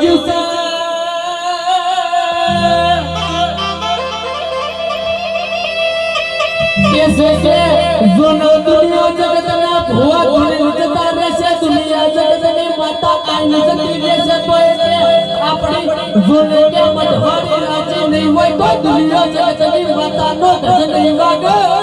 ગયું છે કે જોનો દુનિયા જગતના ભુવા ધોરી જતા રહેશે દુનિયા જગતની માતા આઈને જતી રહેશે તો આપણી જોને કે મધવારી રાજી નહીં હોય તો દુનિયા જગતની માતાનો ગજ નહીં વાગે